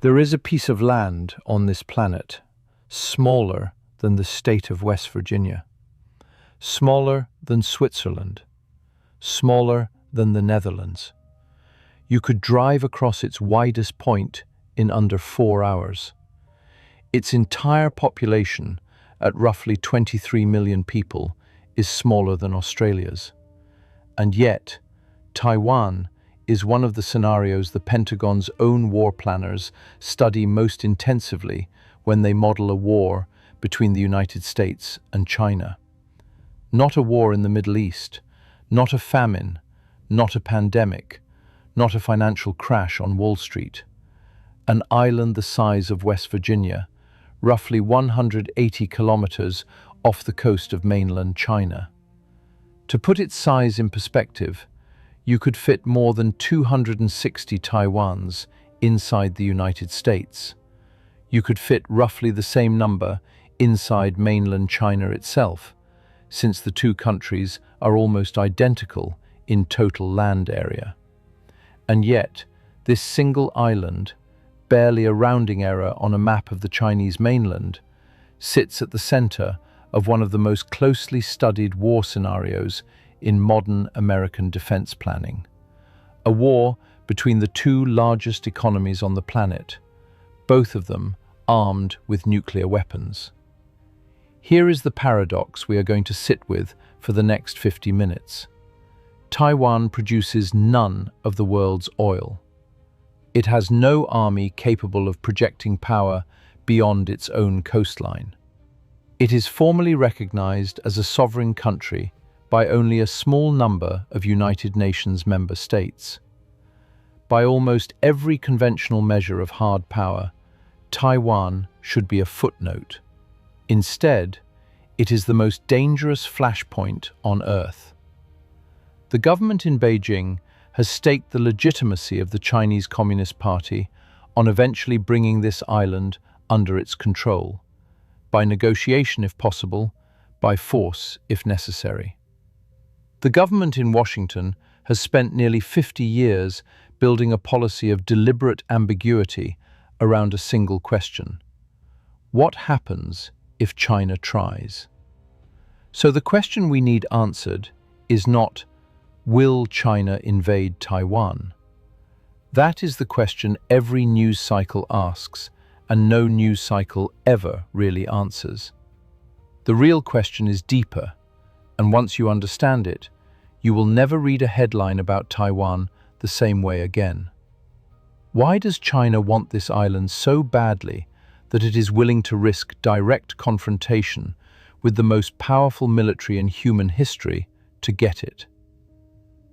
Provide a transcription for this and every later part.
There is a piece of land on this planet, smaller than the state of West Virginia, smaller than Switzerland, smaller than the Netherlands. You could drive across its widest point in under 4 hours. Its entire population, at roughly 23 million people, is smaller than Australia's. And yet, Taiwan is one of the scenarios the Pentagon's own war planners study most intensively when they model a war between the United States and China. Not a war in the Middle East, not a famine, not a pandemic, not a financial crash on Wall Street. An island the size of West Virginia, roughly 180 kilometers off the coast of mainland China. To put its size in perspective, you could fit more than 260 Taiwans inside the United States. You could fit roughly the same number inside mainland China itself, since the two countries are almost identical in total land area. And yet, this single island, barely a rounding error on a map of the Chinese mainland, sits at the center of one of the most closely studied war scenarios in modern American defense planning. A war between the two largest economies on the planet, both of them armed with nuclear weapons. Here is the paradox we are going to sit with for the next 50 minutes. Taiwan produces none of the world's oil. It has no army capable of projecting power beyond its own coastline. It is formally recognized as a sovereign country by only a small number of United Nations member states. By almost every conventional measure of hard power, Taiwan should be a footnote. Instead, it is the most dangerous flashpoint on Earth. The government in Beijing has staked the legitimacy of the Chinese Communist Party on eventually bringing this island under its control, by negotiation if possible, by force if necessary. The government in Washington has spent nearly 50 years building a policy of deliberate ambiguity around a single question. What happens if China tries? So the question we need answered is not, will China invade Taiwan? That is the question every news cycle asks, and no news cycle ever really answers. The real question is deeper, and once you understand it, you will never read a headline about Taiwan the same way again. Why does China want this island so badly that it is willing to risk direct confrontation with the most powerful military in human history to get it?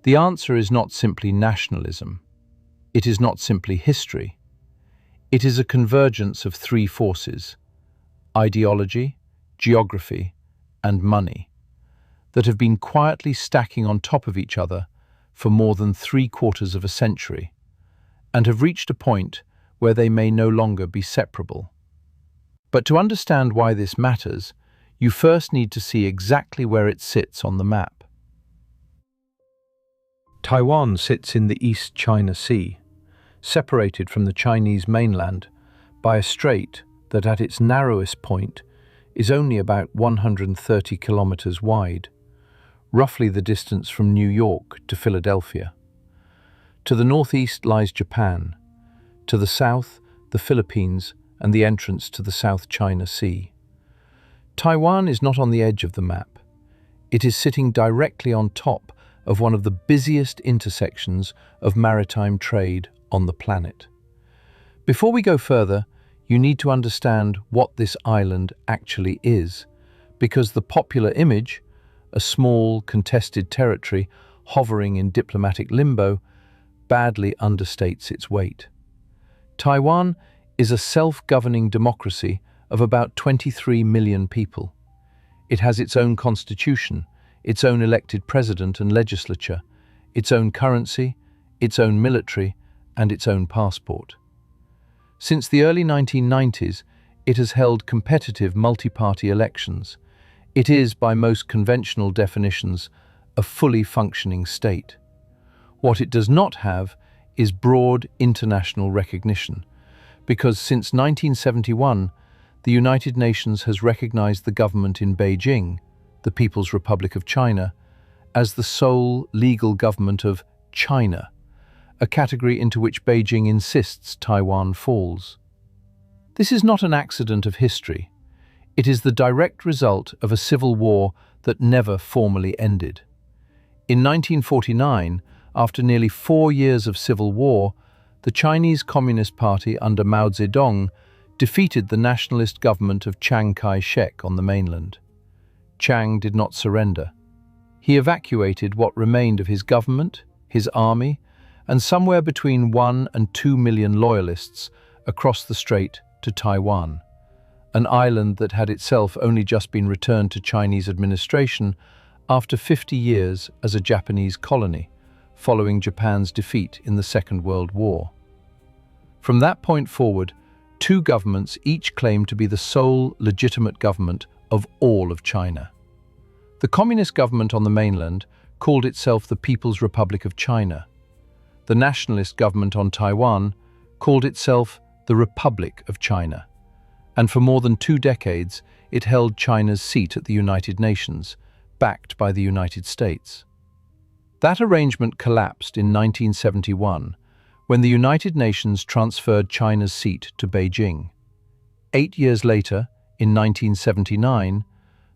The answer is not simply nationalism. It is not simply history. It is a convergence of three forces: ideology, geography, and money, that have been quietly stacking on top of each other for more than 3/4 of a century, and have reached a point where they may no longer be separable. But to understand why this matters, you first need to see exactly where it sits on the map. Taiwan sits in the East China Sea, separated from the Chinese mainland by a strait that at its narrowest point is only about 130 kilometers wide, roughly the distance from New York to Philadelphia. To the northeast lies Japan, to the south the Philippines and the entrance to the South China Sea. Taiwan is not on the edge of the map. It is sitting directly on top of one of the busiest intersections of maritime trade on the planet. Before we go further, you need to understand what this island actually is, because the popular image, a small, contested territory hovering in diplomatic limbo, badly understates its weight. Taiwan is a self-governing democracy of about 23 million people. It has its own constitution, its own elected president and legislature, its own currency, its own military, and its own passport. Since the early 1990s, it has held competitive multi-party elections. It is, by most conventional definitions, a fully functioning state. What it does not have is broad international recognition, because since 1971, the United Nations has recognized the government in Beijing, the People's Republic of China, as the sole legal government of China, a category into which Beijing insists Taiwan falls. This is not an accident of history. It is the direct result of a civil war that never formally ended. In 1949, after nearly 4 years of civil war, the Chinese Communist Party under Mao Zedong defeated the nationalist government of Chiang Kai-shek on the mainland. Chiang did not surrender. He evacuated what remained of his government, his army, and somewhere between 1 and 2 million loyalists across the Strait to Taiwan, an island that had itself only just been returned to Chinese administration after 50 years as a Japanese colony, following Japan's defeat in the Second World War. From that point forward, two governments each claimed to be the sole legitimate government of all of China. The communist government on the mainland called itself the People's Republic of China. The nationalist government on Taiwan called itself the Republic of China, and for more than 2 decades it held China's seat at the United Nations, backed by the United States. That arrangement collapsed in 1971 when the United Nations transferred China's seat to Beijing. 8 years later, in 1979,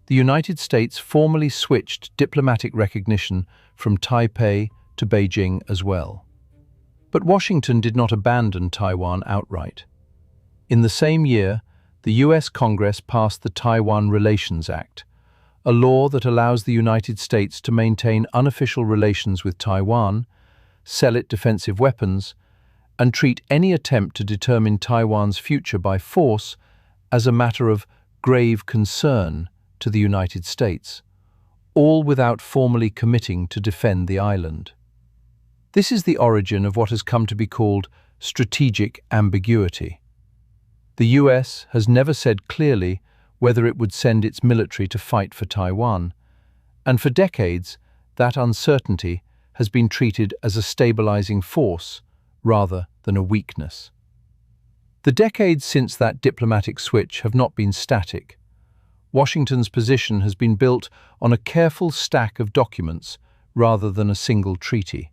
the United States formally switched diplomatic recognition from Taipei to Beijing as well. But Washington did not abandon Taiwan outright. In the same year, the US Congress passed the Taiwan Relations Act, a law that allows the United States to maintain unofficial relations with Taiwan, sell it defensive weapons, and treat any attempt to determine Taiwan's future by force as a matter of grave concern to the United States, all without formally committing to defend the island. This is the origin of what has come to be called strategic ambiguity. The US has never said clearly whether it would send its military to fight for Taiwan, and for decades that uncertainty has been treated as a stabilizing force rather than a weakness. The decades since that diplomatic switch have not been static. Washington's position has been built on a careful stack of documents rather than a single treaty.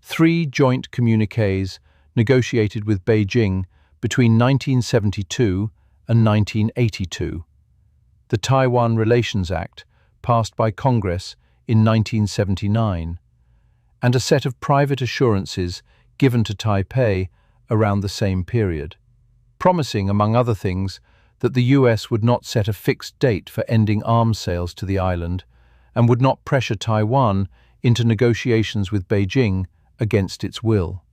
3 joint communiques negotiated with Beijing between 1972 and 1982, the Taiwan Relations Act, passed by Congress in 1979, and a set of private assurances given to Taipei around the same period, promising, among other things, that the US would not set a fixed date for ending arms sales to the island and would not pressure Taiwan into negotiations with Beijing against its will.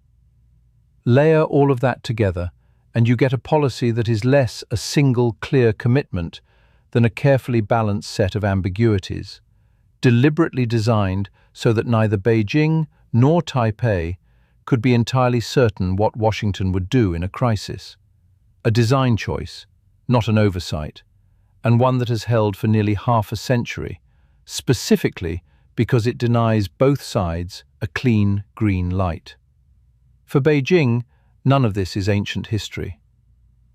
Layer all of that together, and you get a policy that is less a single clear commitment than a carefully balanced set of ambiguities, deliberately designed so that neither Beijing nor Taipei could be entirely certain what Washington would do in a crisis. A design choice, not an oversight, and one that has held for nearly half a century, specifically because it denies both sides a clean green light. For Beijing, none of this is ancient history.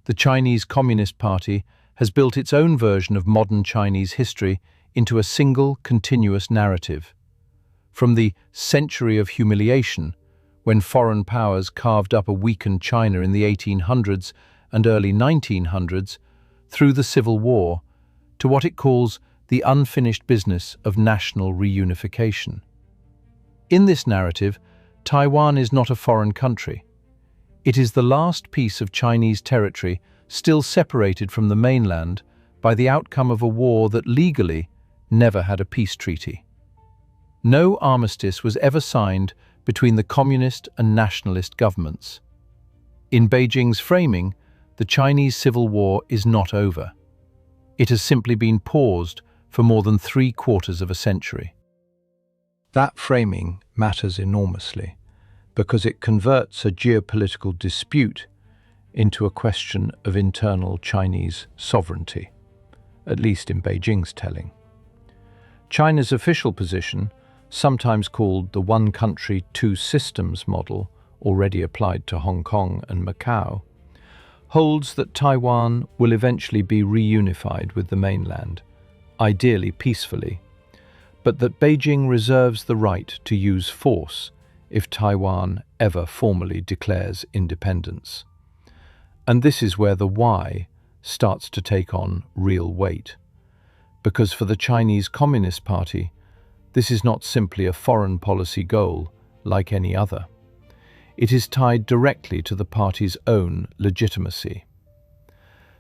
The Chinese Communist Party has built its own version of modern Chinese history into a single, continuous narrative. From the century of humiliation, when foreign powers carved up a weakened China in the 1800s and early 1900s, through the Civil War, to what it calls the unfinished business of national reunification. In this narrative, Taiwan is not a foreign country. It is the last piece of Chinese territory still separated from the mainland by the outcome of a war that legally never had a peace treaty. No armistice was ever signed between the communist and nationalist governments. In Beijing's framing, the Chinese Civil War is not over. It has simply been paused for more than 3/4 of a century. That framing matters enormously because it converts a geopolitical dispute into a question of internal Chinese sovereignty, at least in Beijing's telling. China's official position, sometimes called the one country, two systems model, already applied to Hong Kong and Macau, holds that Taiwan will eventually be reunified with the mainland, ideally peacefully, but that Beijing reserves the right to use force if Taiwan ever formally declares independence. And this is where the why starts to take on real weight. Because for the Chinese Communist Party, this is not simply a foreign policy goal like any other. It is tied directly to the party's own legitimacy.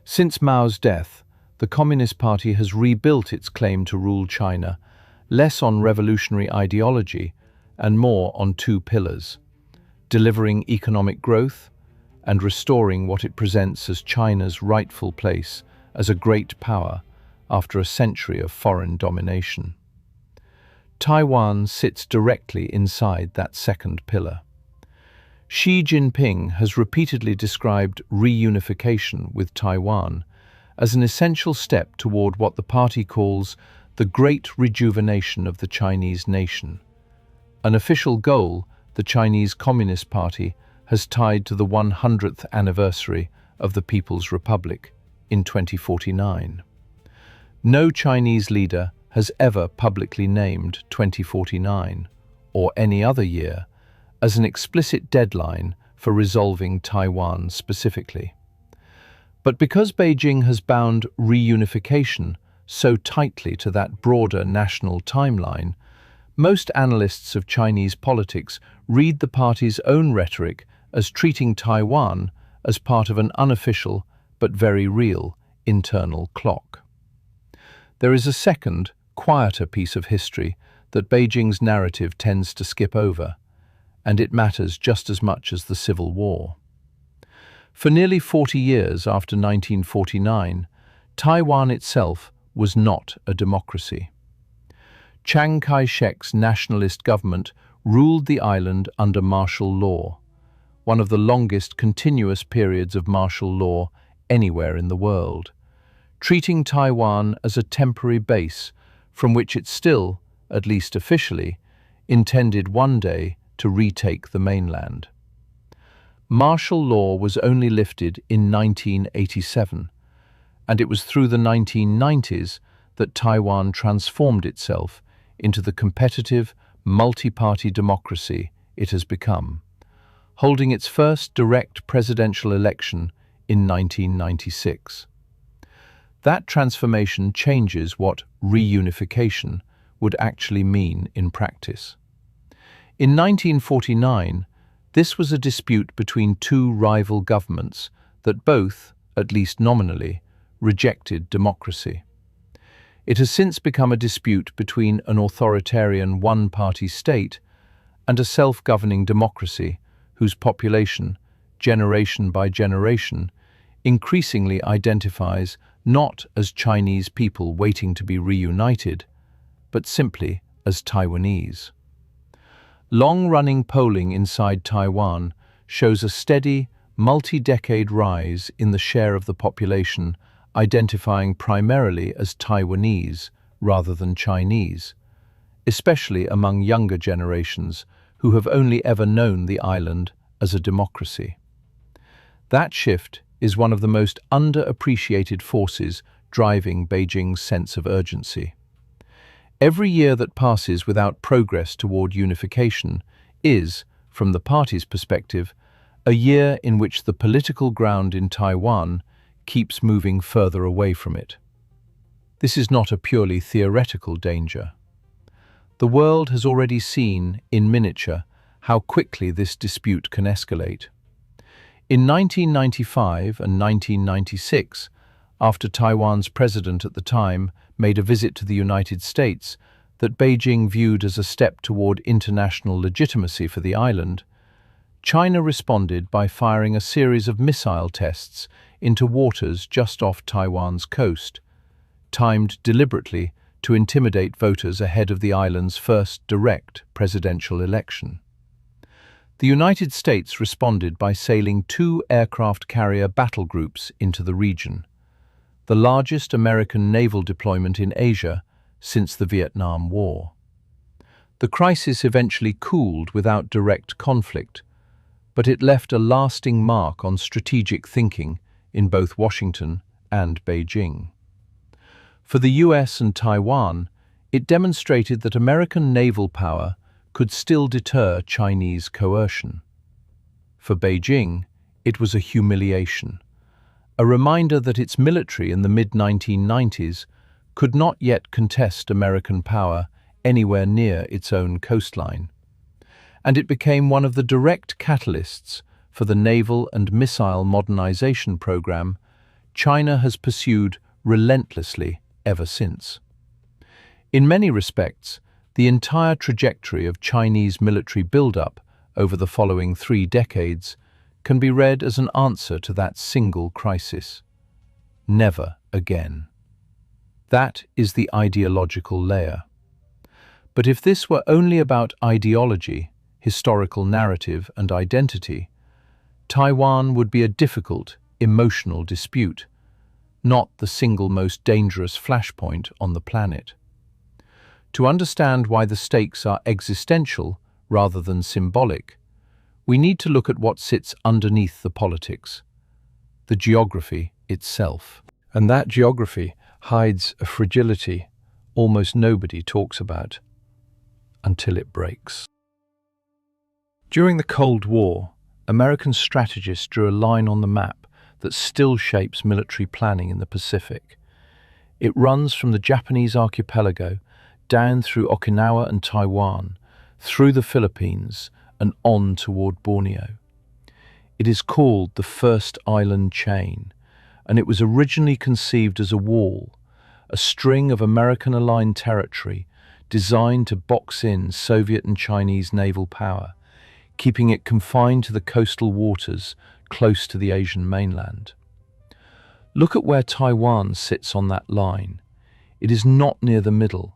Since Mao's death, the Communist Party has rebuilt its claim to rule China, less on revolutionary ideology and more on two pillars: delivering economic growth and restoring what it presents as China's rightful place as a great power after a century of foreign domination. Taiwan sits directly inside that second pillar. Xi Jinping has repeatedly described reunification with Taiwan as an essential step toward what the party calls the Great Rejuvenation of the Chinese nation, an official goal the Chinese Communist Party has tied to the 100th anniversary of the People's Republic in 2049. No Chinese leader has ever publicly named 2049, or any other year, as an explicit deadline for resolving Taiwan specifically. But because Beijing has bound reunification so tightly to that broader national timeline, most analysts of Chinese politics read the party's own rhetoric as treating Taiwan as part of an unofficial but very real internal clock. There is a second, quieter piece of history that Beijing's narrative tends to skip over, and it matters just as much as the Civil War. For nearly 40 years after 1949, Taiwan itself was not a democracy. Chiang Kai-shek's nationalist government ruled the island under martial law, one of the longest continuous periods of martial law anywhere in the world, treating Taiwan as a temporary base from which it still, at least officially, intended one day to retake the mainland. Martial law was only lifted in 1987, and it was through the 1990s that Taiwan transformed itself into the competitive, multi-party democracy it has become, holding its first direct presidential election in 1996. That transformation changes what reunification would actually mean in practice. In 1949, this was a dispute between two rival governments that both, at least nominally, rejected democracy. It has since become a dispute between an authoritarian one-party state and a self-governing democracy whose population, generation by generation, increasingly identifies not as Chinese people waiting to be reunited, but simply as Taiwanese. Long-running polling inside Taiwan shows a steady, multi-decade rise in the share of the population identifying primarily as Taiwanese rather than Chinese, especially among younger generations who have only ever known the island as a democracy. That shift is one of the most underappreciated forces driving Beijing's sense of urgency. Every year that passes without progress toward unification is, from the party's perspective, a year in which the political ground in Taiwan keeps moving further away from it. This is not a purely theoretical danger. The world has already seen, in miniature, how quickly this dispute can escalate. In 1995 and 1996, after Taiwan's president at the time made a visit to the United States that Beijing viewed as a step toward international legitimacy for the island, China responded by firing a series of missile tests into waters just off Taiwan's coast, timed deliberately to intimidate voters ahead of the island's first direct presidential election. The United States responded by sailing 2 aircraft carrier battle groups into the region, the largest American naval deployment in Asia since the Vietnam War. The crisis eventually cooled without direct conflict, but it left a lasting mark on strategic thinking in both Washington and Beijing. For the US and Taiwan, it demonstrated that American naval power could still deter Chinese coercion. For Beijing, it was a humiliation, a reminder that its military in the mid-1990s could not yet contest American power anywhere near its own coastline. And it became one of the direct catalysts for the naval and missile modernization program China has pursued relentlessly ever since. In many respects, the entire trajectory of Chinese military buildup over the following 3 decades can be read as an answer to that single crisis. Never again. That is the ideological layer. But if this were only about ideology, historical narrative, and identity, Taiwan would be a difficult, emotional dispute, not the single most dangerous flashpoint on the planet. To understand why the stakes are existential rather than symbolic, we need to look at what sits underneath the politics, the geography itself. And that geography hides a fragility almost nobody talks about until it breaks. During the Cold War, American strategists drew a line on the map that still shapes military planning in the Pacific. It runs from the Japanese archipelago down through Okinawa and Taiwan, through the Philippines, and on toward Borneo. It is called the First Island Chain, and it was originally conceived as a wall, a string of American-aligned territory designed to box in Soviet and Chinese naval power, keeping it confined to the coastal waters close to the Asian mainland. Look at where Taiwan sits on that line. It is not near the middle.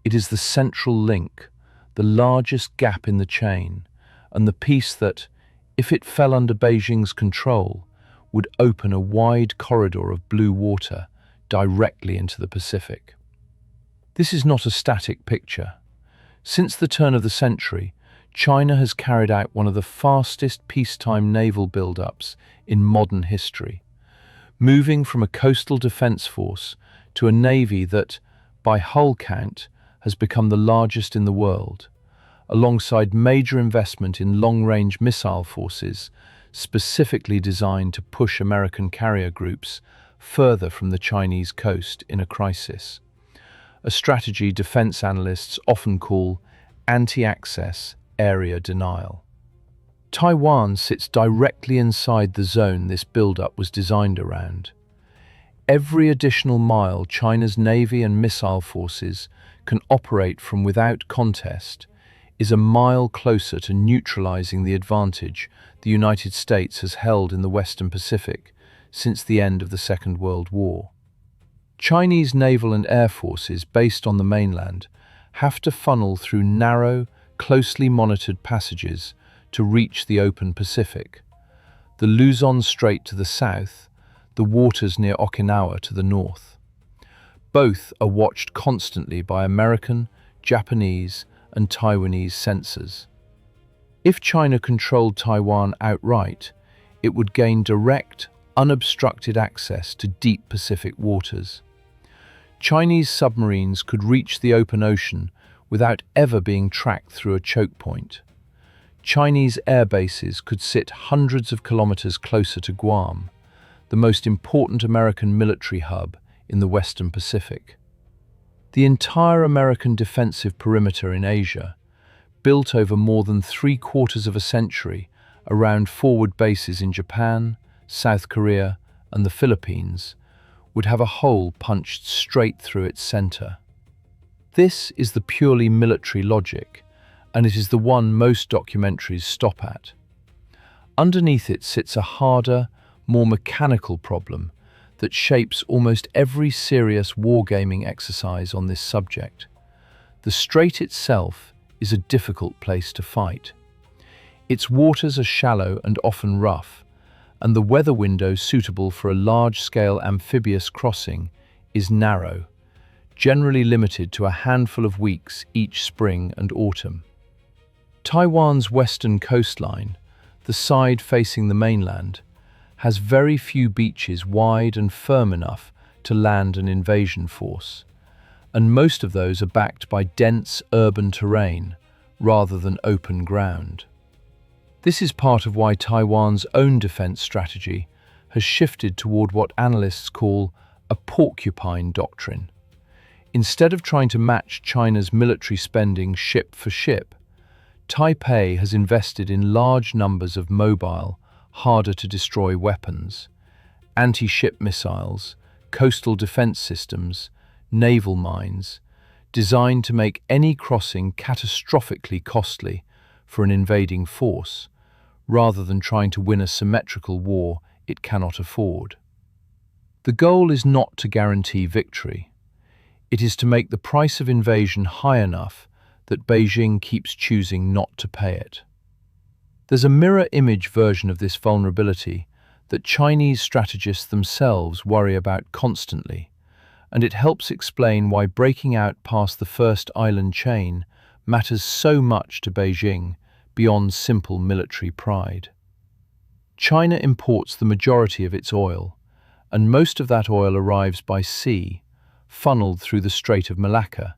It is the central link, the largest gap in the chain, and the piece that, if it fell under Beijing's control, would open a wide corridor of blue water directly into the Pacific. This is not a static picture. Since the turn of the century, China has carried out one of the fastest peacetime naval build-ups in modern history, moving from a coastal defense force to a navy that, by hull count, has become the largest in the world, alongside major investment in long-range missile forces specifically designed to push American carrier groups further from the Chinese coast in a crisis, a strategy defense analysts often call anti-access area denial. Taiwan sits directly inside the zone this build-up was designed around. Every additional mile China's navy and missile forces can operate from without contest is a mile closer to neutralizing the advantage the United States has held in the Western Pacific since the end of the Second World War. Chinese naval and air forces based on the mainland have to funnel through narrow, closely monitored passages to reach the open Pacific, the Luzon Strait to the south, the waters near Okinawa to the north. Both are watched constantly by American, Japanese, and Taiwanese sensors. If China controlled Taiwan outright, it would gain direct, unobstructed access to deep Pacific waters. Chinese submarines could reach the open ocean without ever being tracked through a choke point. Chinese air bases could sit hundreds of kilometers closer to Guam, the most important American military hub in the Western Pacific. The entire American defensive perimeter in Asia, built over more than 3/4 of a century around forward bases in Japan, South Korea, and the Philippines, would have a hole punched straight through its center. This is the purely military logic, and it is the one most documentaries stop at. Underneath it sits a harder, more mechanical problem that shapes almost every serious wargaming exercise on this subject. The Strait itself is a difficult place to fight. Its waters are shallow and often rough, and the weather window suitable for a large-scale amphibious crossing is narrow, generally limited to a handful of weeks each spring and autumn. Taiwan's western coastline, the side facing the mainland, has very few beaches wide and firm enough to land an invasion force, and most of those are backed by dense urban terrain rather than open ground. This is part of why Taiwan's own defense strategy has shifted toward what analysts call a porcupine doctrine. Instead of trying to match China's military spending ship for ship, Taipei has invested in large numbers of mobile, harder-to-destroy weapons, anti-ship missiles, coastal defense systems, naval mines, designed to make any crossing catastrophically costly for an invading force, rather than trying to win a symmetrical war it cannot afford. The goal is not to guarantee victory. It is to make the price of invasion high enough that Beijing keeps choosing not to pay it. There's a mirror image version of this vulnerability that Chinese strategists themselves worry about constantly, and it helps explain why breaking out past the first island chain matters so much to Beijing beyond simple military pride. China imports the majority of its oil, and most of that oil arrives by sea, funneled through the Strait of Malacca,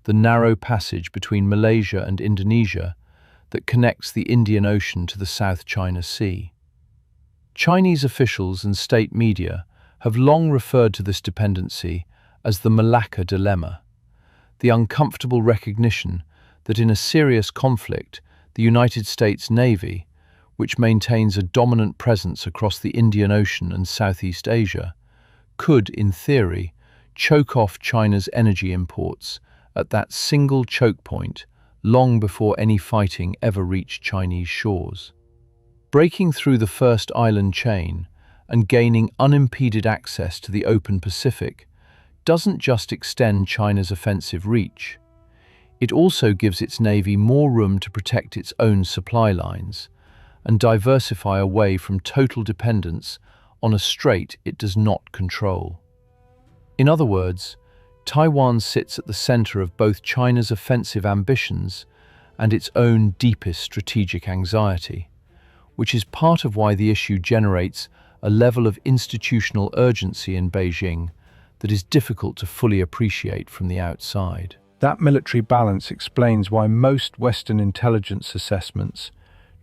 the narrow passage between Malaysia and Indonesia that connects the Indian Ocean to the South China Sea. Chinese officials and state media have long referred to this dependency as the Malacca dilemma, the uncomfortable recognition that in a serious conflict, the United States Navy, which maintains a dominant presence across the Indian Ocean and Southeast Asia, could, in theory, choke off China's energy imports at that single choke point long before any fighting ever reached Chinese shores. Breaking through the first island chain and gaining unimpeded access to the open Pacific doesn't just extend China's offensive reach. It also gives its navy more room to protect its own supply lines and diversify away from total dependence on a strait it does not control. In other words, Taiwan sits at the center of both China's offensive ambitions and its own deepest strategic anxiety, which is part of why the issue generates a level of institutional urgency in Beijing that is difficult to fully appreciate from the outside. That military balance explains why most Western intelligence assessments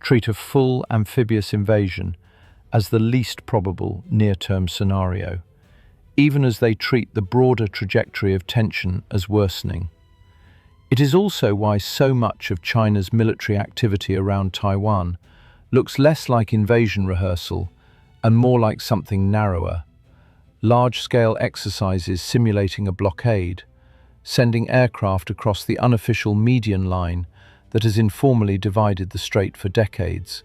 treat a full amphibious invasion as the least probable near-term scenario, even as they treat the broader trajectory of tension as worsening. It is also why so much of China's military activity around Taiwan looks less like invasion rehearsal and more like something narrower, large-scale exercises simulating a blockade, sending aircraft across the unofficial median line that has informally divided the strait for decades,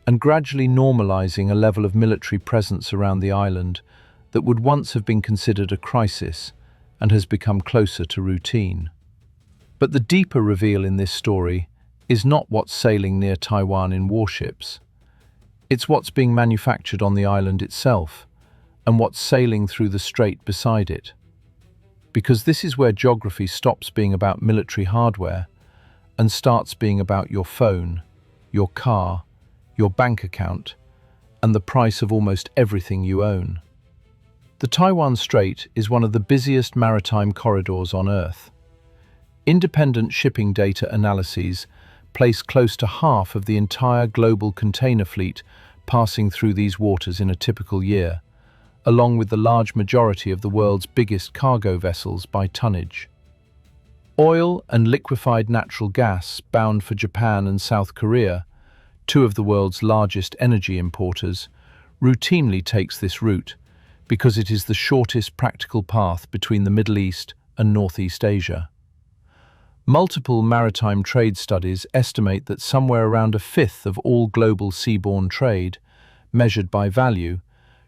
and gradually normalizing a level of military presence around the island that would once have been considered a crisis and has become closer to routine. But the deeper reveal in this story is not what's sailing near Taiwan in warships. It's what's being manufactured on the island itself, and what's sailing through the strait beside it. Because this is where geography stops being about military hardware and starts being about your phone, your car, your bank account, and the price of almost everything you own. The Taiwan Strait is one of the busiest maritime corridors on Earth. Independent shipping data analyses place close to half of the entire global container fleet passing through these waters in a typical year, along with the large majority of the world's biggest cargo vessels by tonnage. Oil and liquefied natural gas bound for Japan and South Korea, two of the world's largest energy importers, routinely takes this route because it is the shortest practical path between the Middle East and Northeast Asia. Multiple maritime trade studies estimate that somewhere around a fifth of all global seaborne trade, measured by value,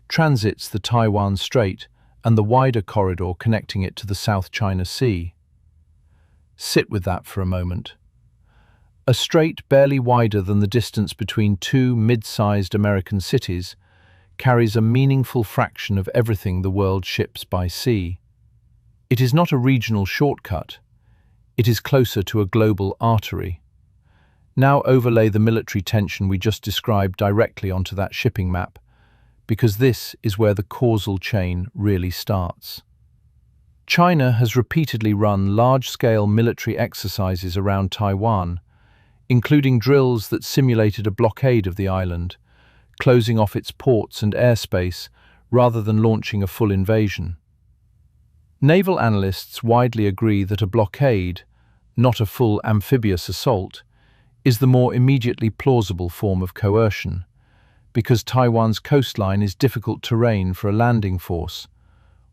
transits the Taiwan Strait and the wider corridor connecting it to the South China Sea. Sit with that for a moment. A strait barely wider than the distance between two mid-sized American cities carries a meaningful fraction of everything the world ships by sea. It is not a regional shortcut. It is closer to a global artery. Now overlay the military tension we just described directly onto that shipping map, because this is where the causal chain really starts. China has repeatedly run large-scale military exercises around Taiwan, including drills that simulated a blockade of the island, closing off its ports and airspace rather than launching a full invasion. Naval analysts widely agree that a blockade, not a full amphibious assault, is the more immediately plausible form of coercion, because Taiwan's coastline is difficult terrain for a landing force,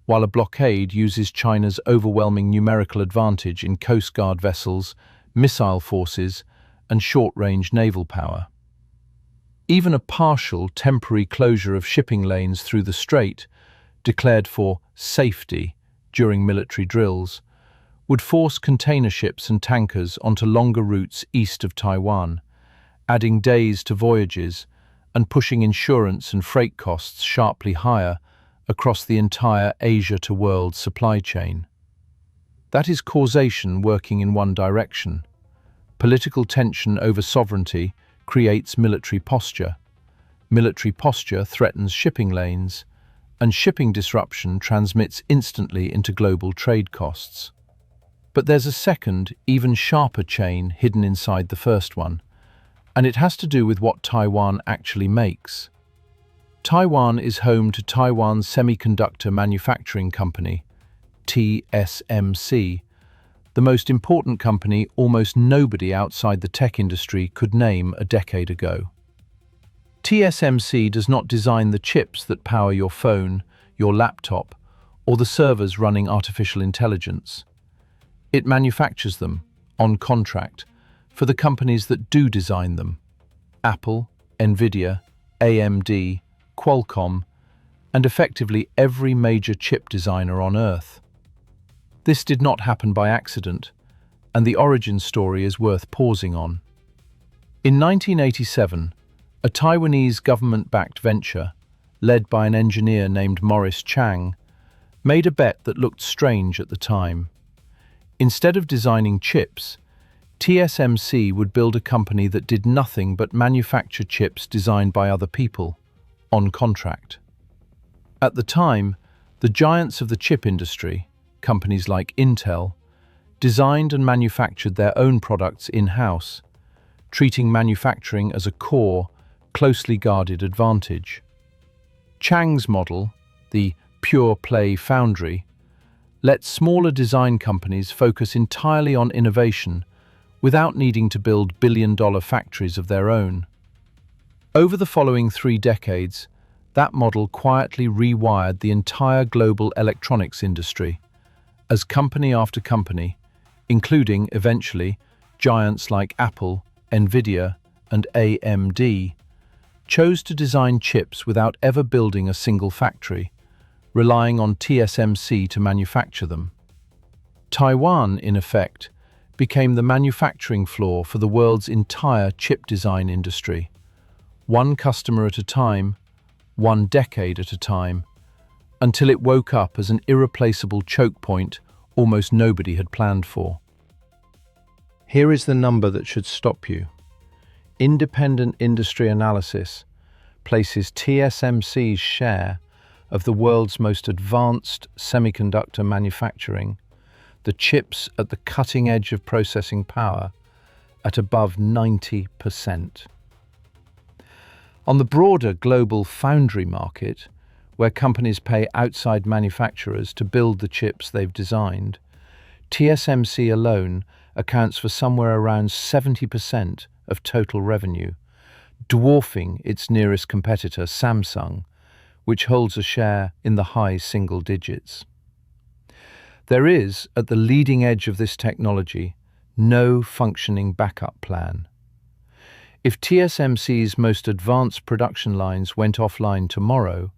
while a blockade uses China's overwhelming numerical advantage in Coast Guard vessels, missile forces, and short-range naval power. Even a partial, temporary closure of shipping lanes through the Strait, declared for safety during military drills, would force container ships and tankers onto longer routes east of Taiwan, adding days to voyages and pushing insurance and freight costs sharply higher across the entire Asia-to-world supply chain. That is causation working in one direction. Political tension over sovereignty creates military posture. Military posture threatens shipping lanes, and shipping disruption transmits instantly into global trade costs. But there's a second, even sharper chain hidden inside the first one, and it has to do with what Taiwan actually makes. Taiwan is home to Taiwan's Semiconductor Manufacturing Company, TSMC, the most important company almost nobody outside the tech industry could name a decade ago. TSMC does not design the chips that power your phone, your laptop, or the servers running artificial intelligence. It manufactures them, on contract, for the companies that do design them: Apple, Nvidia, AMD, Qualcomm, and effectively every major chip designer on Earth. This did not happen by accident, and the origin story is worth pausing on. In 1987, a Taiwanese government-backed venture, led by an engineer named Morris Chang, made a bet that looked strange at the time. Instead of designing chips, TSMC would build a company that did nothing but manufacture chips designed by other people, on contract. At the time, the giants of the chip industry, companies like Intel, designed and manufactured their own products in-house, treating manufacturing as a core, closely guarded advantage. Chang's model, the pure play foundry, let smaller design companies focus entirely on innovation without needing to build billion-dollar factories of their own. Over the following 3 decades, that model quietly rewired the entire global electronics industry, as company after company, including, eventually, giants like Apple, Nvidia, and AMD, chose to design chips without ever building a single factory, relying on TSMC to manufacture them. Taiwan, in effect, became the manufacturing floor for the world's entire chip design industry, one customer at a time, one decade at a time, until it woke up as an irreplaceable choke point almost nobody had planned for. Here is the number that should stop you. Independent industry analysis places TSMC's share of the world's most advanced semiconductor manufacturing, the chips at the cutting edge of processing power, at above 90%. On the broader global foundry market, where companies pay outside manufacturers to build the chips they've designed, TSMC alone accounts for somewhere around 70% of total revenue, dwarfing its nearest competitor, Samsung, which holds a share in the high single digits. There is, at the leading edge of this technology, no functioning backup plan. If TSMC's most advanced production lines went offline tomorrow,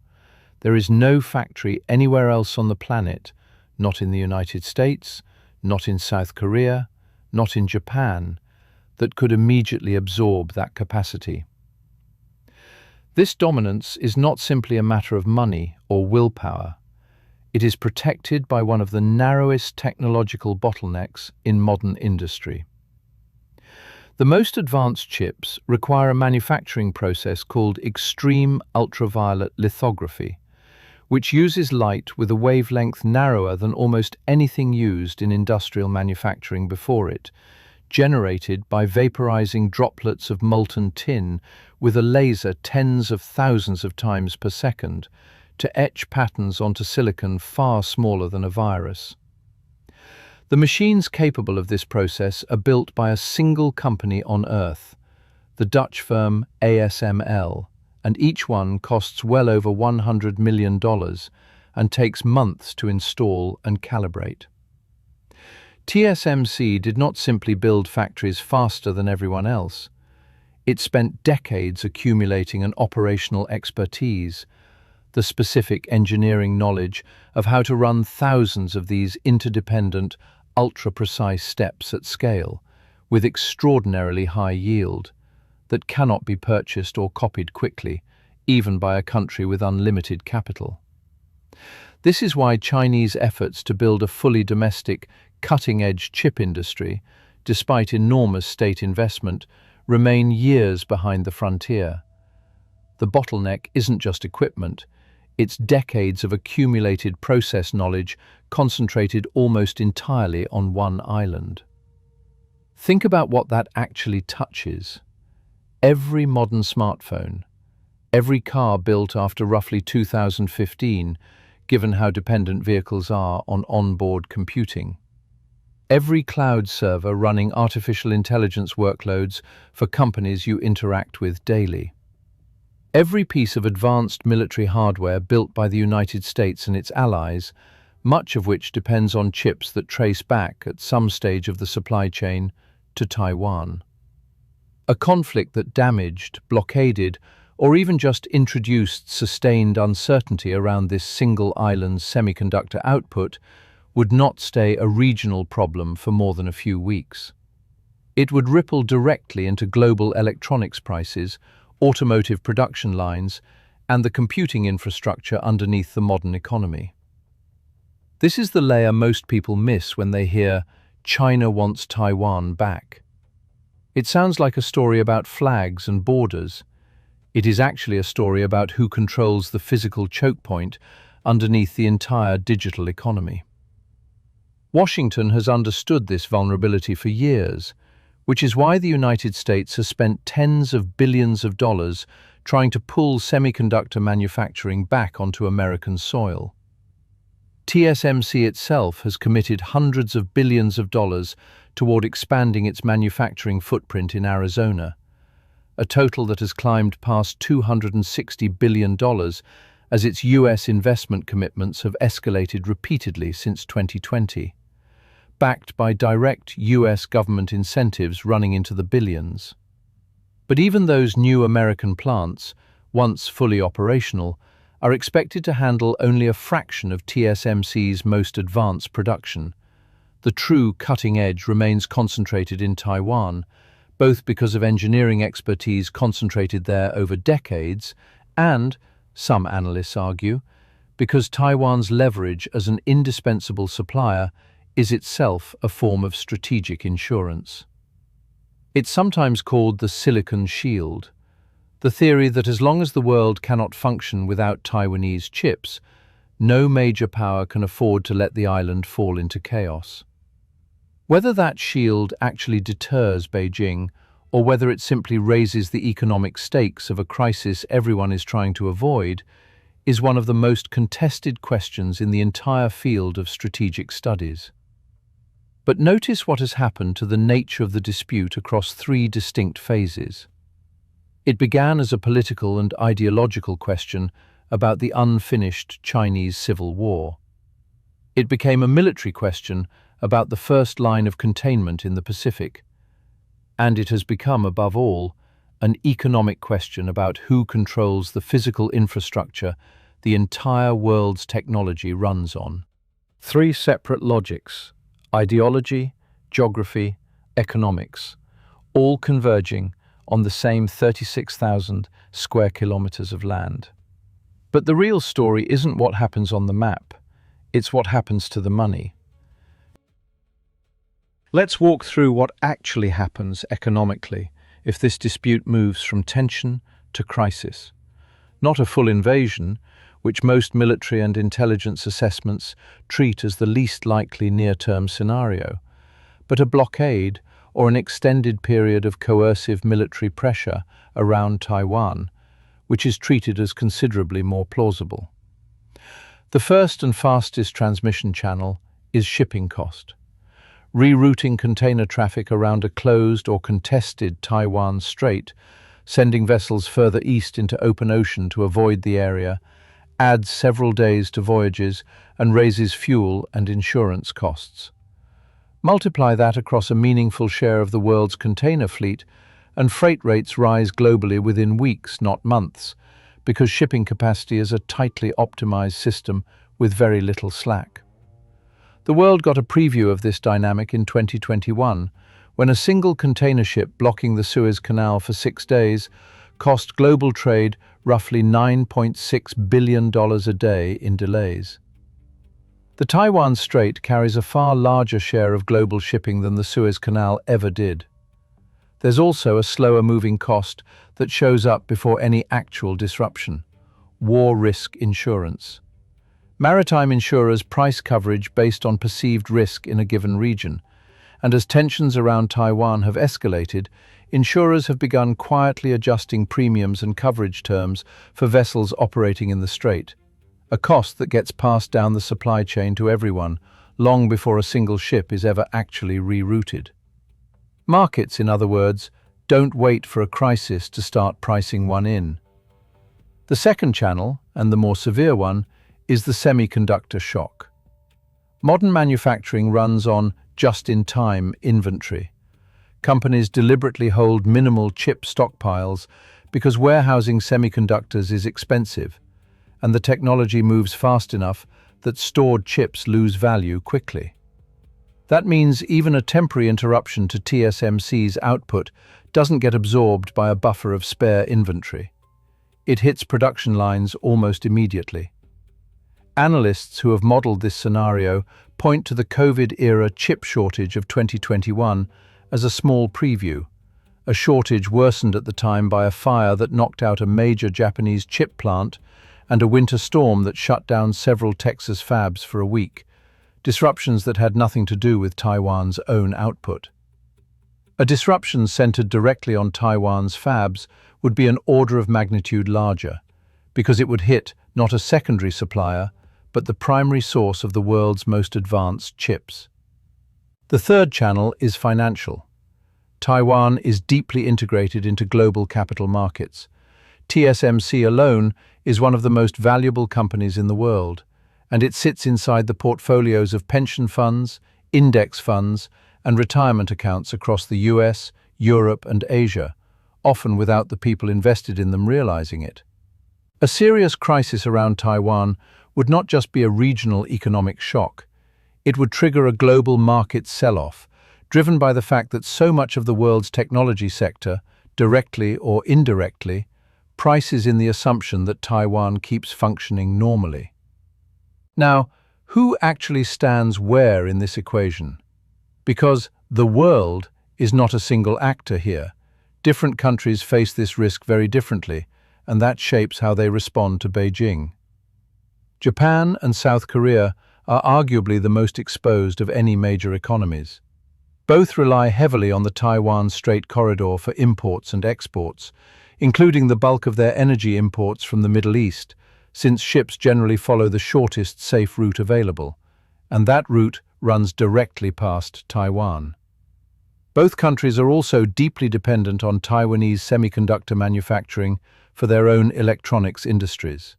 there is no factory anywhere else on the planet, not in the United States, not in South Korea, not in Japan, that could immediately absorb that capacity. This dominance is not simply a matter of money or willpower. It is protected by one of the narrowest technological bottlenecks in modern industry. The most advanced chips require a manufacturing process called extreme ultraviolet lithography, which uses light with a wavelength narrower than almost anything used in industrial manufacturing before it, generated by vaporizing droplets of molten tin with a laser tens of thousands of times per second to etch patterns onto silicon far smaller than a virus. The machines capable of this process are built by a single company on Earth, the Dutch firm ASML, and each one costs well over $100 million and takes months to install and calibrate. TSMC did not simply build factories faster than everyone else. It spent decades accumulating an operational expertise, the specific engineering knowledge of how to run thousands of these interdependent, ultra-precise steps at scale, with extraordinarily high yield, that cannot be purchased or copied quickly, even by a country with unlimited capital. This is why Chinese efforts to build a fully domestic, cutting-edge chip industry, despite enormous state investment, remain years behind the frontier. The bottleneck isn't just equipment, it's decades of accumulated process knowledge concentrated almost entirely on one island. Think about what that actually touches. Every modern smartphone, every car built after roughly 2015, given how dependent vehicles are on onboard computing. Every cloud server running artificial intelligence workloads for companies you interact with daily. Every piece of advanced military hardware built by the United States and its allies, much of which depends on chips that trace back at some stage of the supply chain to Taiwan. A conflict that damaged, blockaded, or even just introduced sustained uncertainty around this single island's semiconductor output would not stay a regional problem for more than a few weeks. It would ripple directly into global electronics prices, automotive production lines, and the computing infrastructure underneath the modern economy. This is the layer most people miss when they hear China wants Taiwan back. It sounds like a story about flags and borders. It is actually a story about who controls the physical choke point underneath the entire digital economy. Washington has understood this vulnerability for years, which is why the United States has spent tens of billions of dollars trying to pull semiconductor manufacturing back onto American soil. TSMC itself has committed hundreds of billions of dollars toward expanding its manufacturing footprint in Arizona, a total that has climbed past $260 billion as its US investment commitments have escalated repeatedly since 2020, backed by direct US government incentives running into the billions. But even those new American plants, once fully operational, are expected to handle only a fraction of TSMC's most advanced production. The true cutting edge remains concentrated in Taiwan, both because of engineering expertise concentrated there over decades and, some analysts argue, because Taiwan's leverage as an indispensable supplier is itself a form of strategic insurance. It's sometimes called the Silicon Shield, the theory that as long as the world cannot function without Taiwanese chips, no major power can afford to let the island fall into chaos. Whether that shield actually deters Beijing, or whether it simply raises the economic stakes of a crisis everyone is trying to avoid, is one of the most contested questions in the entire field of strategic studies. But notice what has happened to the nature of the dispute across three distinct phases. It began as a political and ideological question about the unfinished Chinese Civil War. It became a military question about the first line of containment in the Pacific. And it has become, above all, an economic question about who controls the physical infrastructure the entire world's technology runs on. Three separate logics: ideology, geography, economics, all converging on the same 36,000 square kilometers of land. But the real story isn't what happens on the map, it's what happens to the money. Let's walk through what actually happens economically if this dispute moves from tension to crisis. Not a full invasion, which most military and intelligence assessments treat as the least likely near-term scenario, but a blockade or an extended period of coercive military pressure around Taiwan, which is treated as considerably more plausible. The first and fastest transmission channel is shipping cost. Rerouting container traffic around a closed or contested Taiwan Strait, sending vessels further east into open ocean to avoid the area, adds several days to voyages and raises fuel and insurance costs. Multiply that across a meaningful share of the world's container fleet, and freight rates rise globally within weeks, not months, because shipping capacity is a tightly optimized system with very little slack. The world got a preview of this dynamic in 2021, when a single container ship blocking the Suez Canal for 6 days cost global trade roughly $9.6 billion a day in delays. The Taiwan Strait carries a far larger share of global shipping than the Suez Canal ever did. There's also a slower moving cost that shows up before any actual disruption: war risk insurance. Maritime insurers price coverage based on perceived risk in a given region, and as tensions around Taiwan have escalated, insurers have begun quietly adjusting premiums and coverage terms for vessels operating in the strait, a cost that gets passed down the supply chain to everyone long before a single ship is ever actually rerouted. Markets, in other words, don't wait for a crisis to start pricing one in. The second channel, and the more severe one, is the semiconductor shock. Modern manufacturing runs on just-in-time inventory. Companies deliberately hold minimal chip stockpiles because warehousing semiconductors is expensive, and the technology moves fast enough that stored chips lose value quickly. That means even a temporary interruption to TSMC's output doesn't get absorbed by a buffer of spare inventory. It hits production lines almost immediately. Analysts who have modeled this scenario point to the COVID-era chip shortage of 2021 as a small preview, a shortage worsened at the time by a fire that knocked out a major Japanese chip plant and a winter storm that shut down several Texas fabs for a week, disruptions that had nothing to do with Taiwan's own output. A disruption centered directly on Taiwan's fabs would be an order of magnitude larger, because it would hit not a secondary supplier, but the primary source of the world's most advanced chips. The third channel is financial. Taiwan is deeply integrated into global capital markets. TSMC alone is one of the most valuable companies in the world, and it sits inside the portfolios of pension funds, index funds, and retirement accounts across the US, Europe, and Asia, often without the people invested in them realizing it. A serious crisis around Taiwan would not just be a regional economic shock. It would trigger a global market sell-off, driven by the fact that so much of the world's technology sector, directly or indirectly, prices in the assumption that Taiwan keeps functioning normally. Now, who actually stands where in this equation? Because the world is not a single actor here. Different countries face this risk very differently, and that shapes how they respond to Beijing. Japan and South Korea are arguably the most exposed of any major economies. Both rely heavily on the Taiwan Strait corridor for imports and exports, including the bulk of their energy imports from the Middle East, since ships generally follow the shortest safe route available, and that route runs directly past Taiwan. Both countries are also deeply dependent on Taiwanese semiconductor manufacturing for their own electronics industries.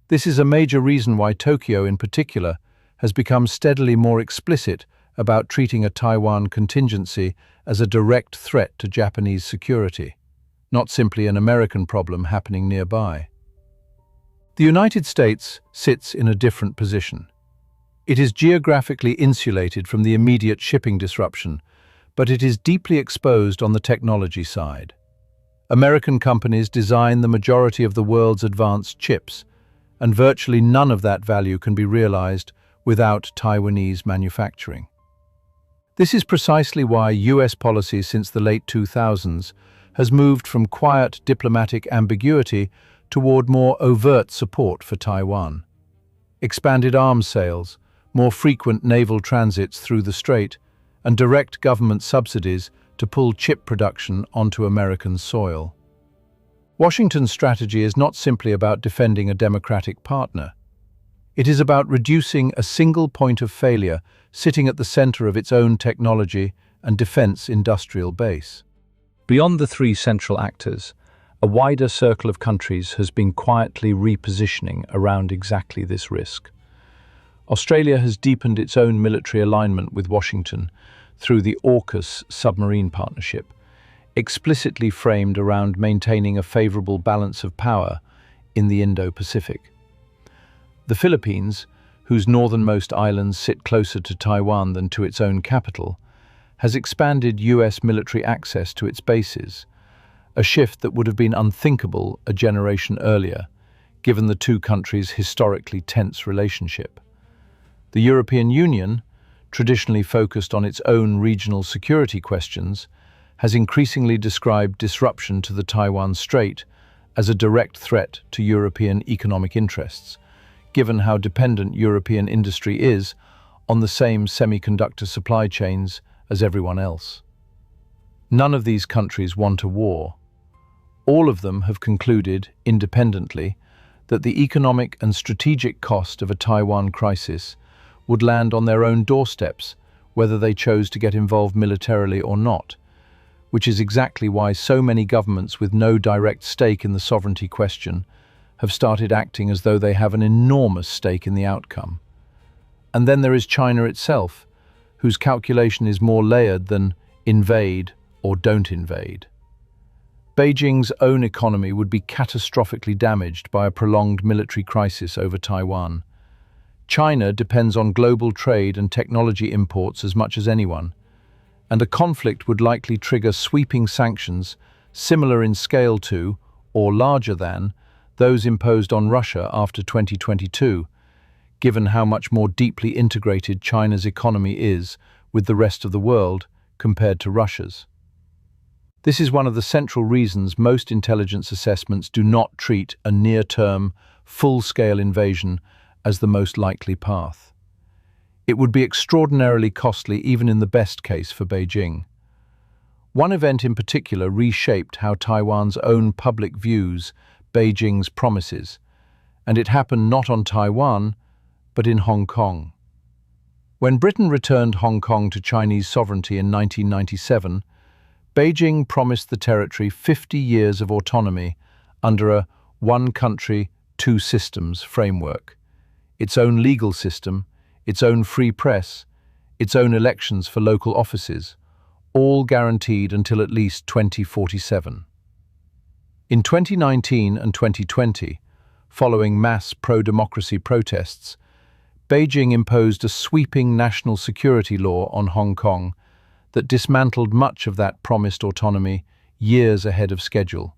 This is a major reason why Tokyo, in particular, has become steadily more explicit about treating a Taiwan contingency as a direct threat to Japanese security, not simply an American problem happening nearby. The United States sits in a different position. It is geographically insulated from the immediate shipping disruption, but it is deeply exposed on the technology side. American companies design the majority of the world's advanced chips, and virtually none of that value can be realized without Taiwanese manufacturing. This is precisely why US policy since the late 2000s has moved from quiet diplomatic ambiguity toward more overt support for Taiwan. Expanded arms sales, more frequent naval transits through the Strait, and direct government subsidies to pull chip production onto American soil. Washington's strategy is not simply about defending a democratic partner. It is about reducing a single point of failure sitting at the center of its own technology and defense industrial base. Beyond the three central actors, a wider circle of countries has been quietly repositioning around exactly this risk. Australia has deepened its own military alignment with Washington through the AUKUS submarine partnership, explicitly framed around maintaining a favorable balance of power in the Indo-Pacific. The Philippines, whose northernmost islands sit closer to Taiwan than to its own capital, has expanded US military access to its bases, a shift that would have been unthinkable a generation earlier, given the two countries' historically tense relationship. The European Union, traditionally focused on its own regional security questions, has increasingly described disruption to the Taiwan Strait as a direct threat to European economic interests, given how dependent European industry is on the same semiconductor supply chains as everyone else. None of these countries want a war. All of them have concluded, independently, that the economic and strategic cost of a Taiwan crisis would land on their own doorsteps, whether they chose to get involved militarily or not, which is exactly why so many governments with no direct stake in the sovereignty question have started acting as though they have an enormous stake in the outcome. And then there is China itself, whose calculation is more layered than invade or don't invade. Beijing's own economy would be catastrophically damaged by a prolonged military crisis over Taiwan. China depends on global trade and technology imports as much as anyone, and a conflict would likely trigger sweeping sanctions similar in scale to, or larger than, those imposed on Russia after 2022, given how much more deeply integrated China's economy is with the rest of the world compared to Russia's. This is one of the central reasons most intelligence assessments do not treat a near-term, full-scale invasion as the most likely path. It would be extraordinarily costly even in the best case for Beijing. One event in particular reshaped how Taiwan's own public views Beijing's promises, and it happened not on Taiwan, but in Hong Kong. When Britain returned Hong Kong to Chinese sovereignty in 1997, Beijing promised the territory 50 years of autonomy under a one country, two systems framework, its own legal system, its own free press, its own elections for local offices, all guaranteed until at least 2047. In 2019 and 2020, following mass pro-democracy protests, Beijing imposed a sweeping national security law on Hong Kong that dismantled much of that promised autonomy years ahead of schedule,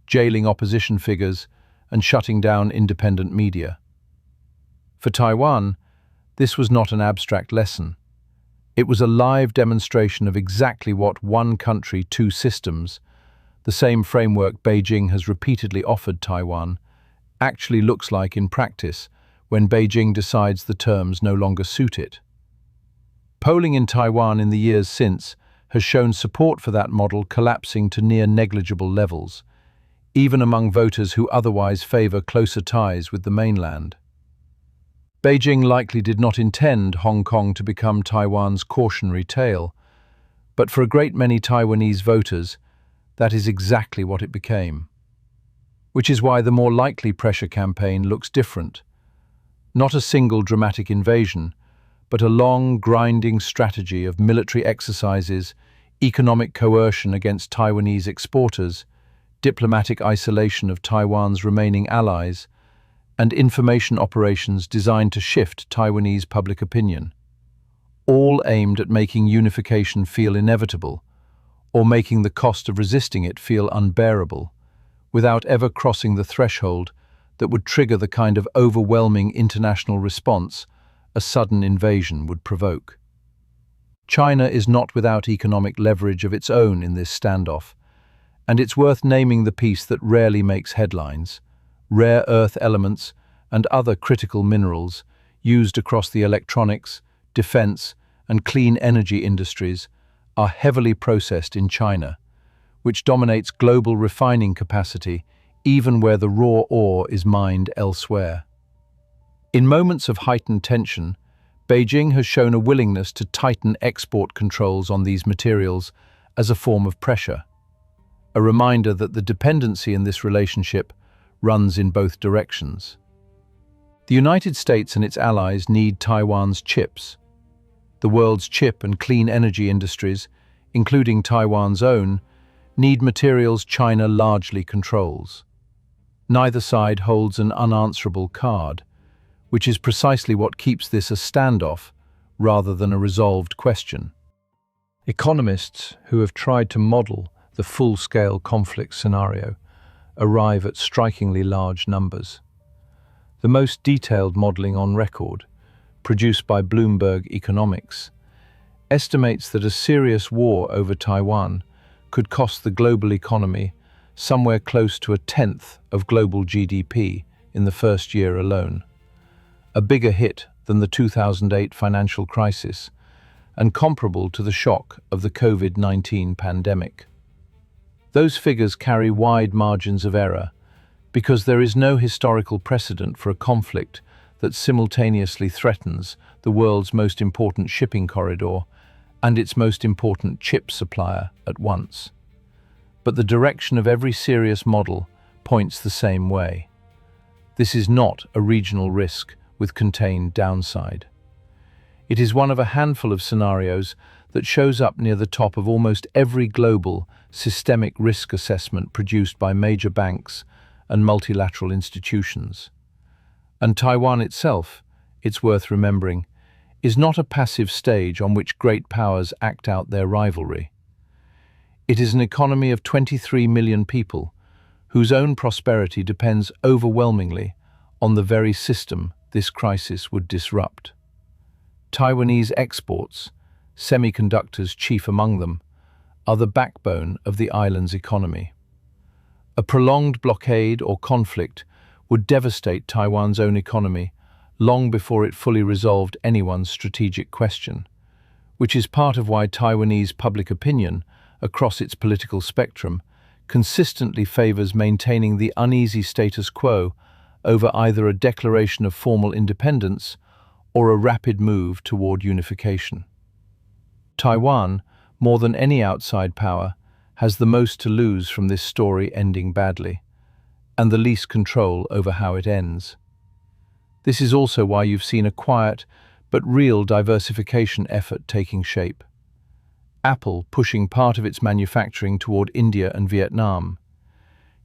jailing opposition figures and shutting down independent media. For Taiwan, this was not an abstract lesson. It was a live demonstration of exactly what one country, two systems, the same framework Beijing has repeatedly offered Taiwan, actually looks like in practice when Beijing decides the terms no longer suit it. Polling in Taiwan in the years since has shown support for that model collapsing to near negligible levels, even among voters who otherwise favor closer ties with the mainland. Beijing likely did not intend Hong Kong to become Taiwan's cautionary tale, but for a great many Taiwanese voters, that is exactly what it became. Which is why the more likely pressure campaign looks different. Not a single dramatic invasion, but a long, grinding strategy of military exercises, economic coercion against Taiwanese exporters, diplomatic isolation of Taiwan's remaining allies, and information operations designed to shift Taiwanese public opinion, all aimed at making unification feel inevitable, or making the cost of resisting it feel unbearable, without ever crossing the threshold that would trigger the kind of overwhelming international response a sudden invasion would provoke. China is not without economic leverage of its own in this standoff, and it's worth naming the piece that rarely makes headlines: rare earth elements and other critical minerals used across the electronics, defense, and clean energy industries are heavily processed in China, which dominates global refining capacity even where the raw ore is mined elsewhere. In moments of heightened tension, Beijing has shown a willingness to tighten export controls on these materials as a form of pressure, a reminder that the dependency in this relationship runs in both directions. The United States and its allies need Taiwan's chips. The world's chip and clean energy industries, including Taiwan's own, need materials China largely controls. Neither side holds an unanswerable card, which is precisely what keeps this a standoff rather than a resolved question. Economists who have tried to model the full-scale conflict scenario arrive at strikingly large numbers. The most detailed modeling on record, produced by Bloomberg Economics, estimates that a serious war over Taiwan could cost the global economy somewhere close to 1/10 of global GDP in the first year alone, a bigger hit than the 2008 financial crisis and comparable to the shock of the COVID-19 pandemic. Those figures carry wide margins of error because there is no historical precedent for a conflict that simultaneously threatens the world's most important shipping corridor and its most important chip supplier at once. But the direction of every serious model points the same way. This is not a regional risk with contained downside. It is one of a handful of scenarios that shows up near the top of almost every global systemic risk assessment produced by major banks and multilateral institutions. And Taiwan itself, it's worth remembering, is not a passive stage on which great powers act out their rivalry. It is an economy of 23 million people whose own prosperity depends overwhelmingly on the very system this crisis would disrupt. Taiwanese exports, semiconductors chief among them, are the backbone of the island's economy. A prolonged blockade or conflict would devastate Taiwan's own economy long before it fully resolved anyone's strategic question, which is part of why Taiwanese public opinion across its political spectrum consistently favors maintaining the uneasy status quo over either a declaration of formal independence or a rapid move toward unification. Taiwan, more than any outside power, has the most to lose from this story ending badly, and the least control over how it ends. This is also why you've seen a quiet but real diversification effort taking shape. Apple pushing part of its manufacturing toward India and Vietnam,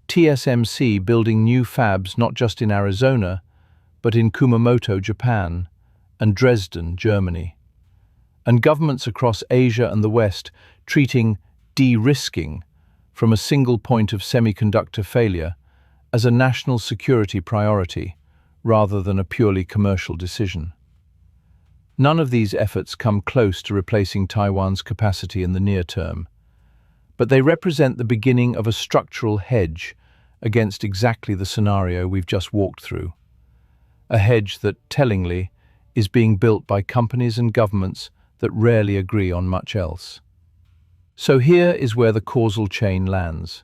TSMC building new fabs not just in Arizona, but in Kumamoto, Japan, and Dresden, Germany, and governments across Asia and the West treating de-risking from a single point of semiconductor failure as a national security priority rather than a purely commercial decision. None of these efforts come close to replacing Taiwan's capacity in the near term, but they represent the beginning of a structural hedge against exactly the scenario we've just walked through. A hedge that, tellingly, is being built by companies and governments that rarely agree on much else. So here is where the causal chain lands.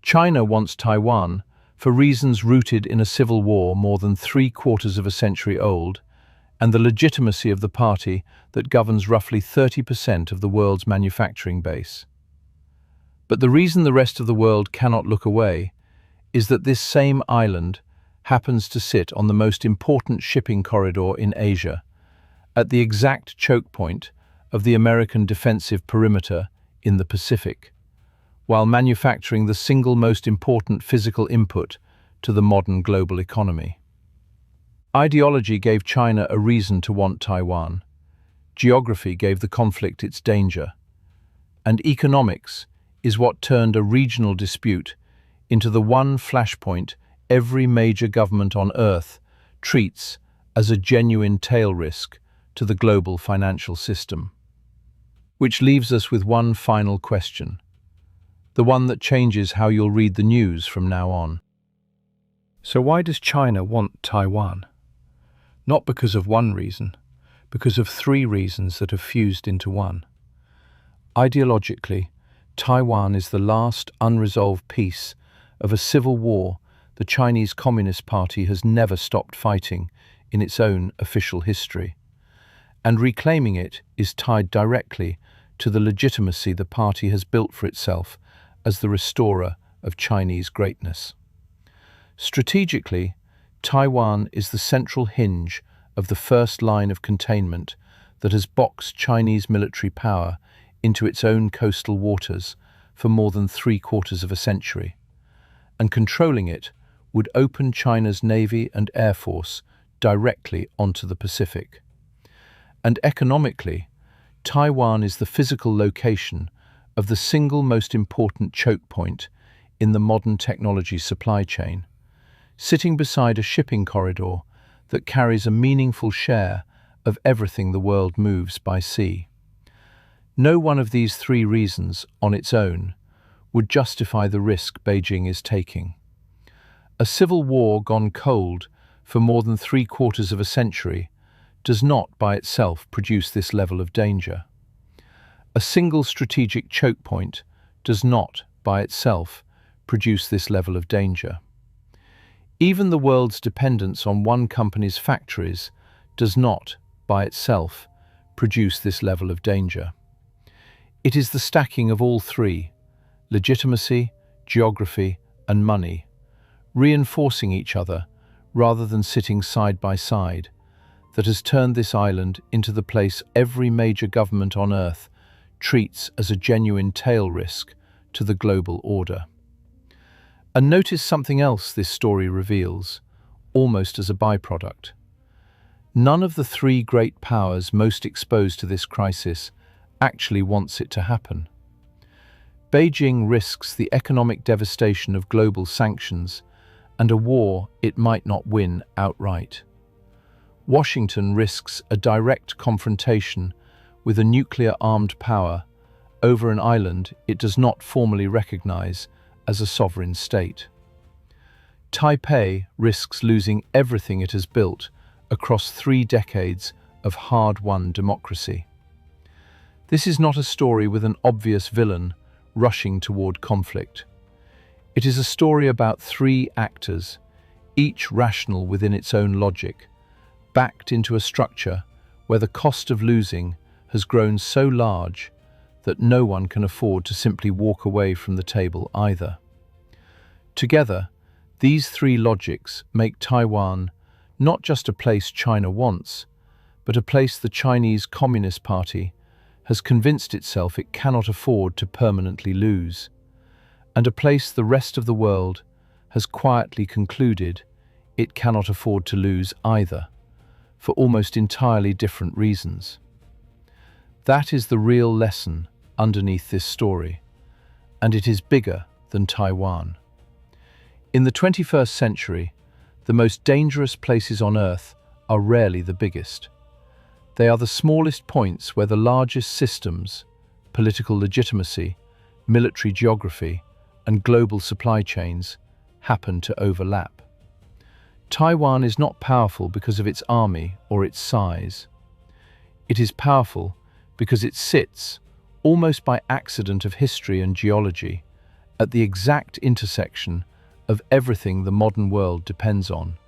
China wants Taiwan for reasons rooted in a civil war more than 3/4 of a century old, and the legitimacy of the party that governs roughly 30% of the world's manufacturing base. But the reason the rest of the world cannot look away is that this same island happens to sit on the most important shipping corridor in Asia, at the exact choke point of the American defensive perimeter in the Pacific, while manufacturing the single most important physical input to the modern global economy. Ideology gave China a reason to want Taiwan. Geography gave the conflict its danger. And economics is what turned a regional dispute into the one flashpoint every major government on Earth treats as a genuine tail risk to the global financial system. Which leaves us with one final question, the one that changes how you'll read the news from now on. So why does China want Taiwan? Not because of one reason, because of three reasons that have fused into one. Ideologically, Taiwan is the last unresolved piece of a civil war the Chinese Communist Party has never stopped fighting in its own official history. And reclaiming it is tied directly to the legitimacy the party has built for itself as the restorer of Chinese greatness. Strategically, Taiwan is the central hinge of the first line of containment that has boxed Chinese military power into its own coastal waters for more than 3/4 of a century, and controlling it would open China's Navy and Air Force directly onto the Pacific. And economically, Taiwan is the physical location of the single most important choke point in the modern technology supply chain, sitting beside a shipping corridor that carries a meaningful share of everything the world moves by sea. No one of these three reasons, on its own, would justify the risk Beijing is taking. A civil war gone cold for more than 3/4 of a century does not by itself produce this level of danger. A single strategic choke point does not by itself produce this level of danger. Even the world's dependence on one company's factories does not by itself produce this level of danger. It is the stacking of all three, legitimacy, geography, and money, reinforcing each other rather than sitting side by side, that has turned this island into the place every major government on Earth treats as a genuine tail risk to the global order. And notice something else this story reveals, almost as a byproduct. None of the three great powers most exposed to this crisis actually wants it to happen. Beijing risks the economic devastation of global sanctions and a war it might not win outright. Washington risks a direct confrontation with a nuclear-armed power over an island it does not formally recognize as a sovereign state. Taipei risks losing everything it has built across 3 decades of hard-won democracy. This is not a story with an obvious villain rushing toward conflict. It is a story about 3 actors, each rational within its own logic, backed into a structure where the cost of losing has grown so large that no one can afford to simply walk away from the table either. Together, these 3 logics make Taiwan not just a place China wants, but a place the Chinese Communist Party has convinced itself it cannot afford to permanently lose, and a place the rest of the world has quietly concluded it cannot afford to lose either, for almost entirely different reasons. That is the real lesson underneath this story, and it is bigger than Taiwan. In the 21st century, the most dangerous places on Earth are rarely the biggest. They are the smallest points where the largest systems, political legitimacy, military geography, and global supply chains happen to overlap. Taiwan is not powerful because of its army or its size. It is powerful because it sits, almost by accident of history and geology, at the exact intersection of everything the modern world depends on.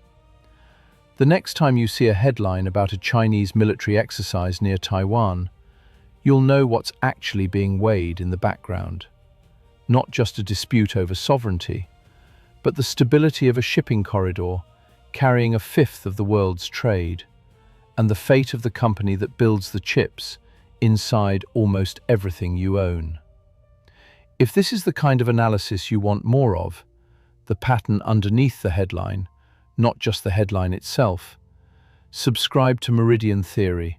The next time you see a headline about a Chinese military exercise near Taiwan, you'll know what's actually being weighed in the background. Not just a dispute over sovereignty, but the stability of a shipping corridor carrying 1/5 of the world's trade, and the fate of the company that builds the chips inside almost everything you own. If this is the kind of analysis you want more of, the pattern underneath the headline, not just the headline itself, subscribe to Meridian Theory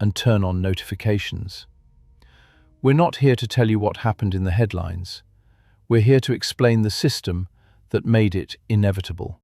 and turn on notifications. We're not here to tell you what happened in the headlines. We're here to explain the system that made it inevitable.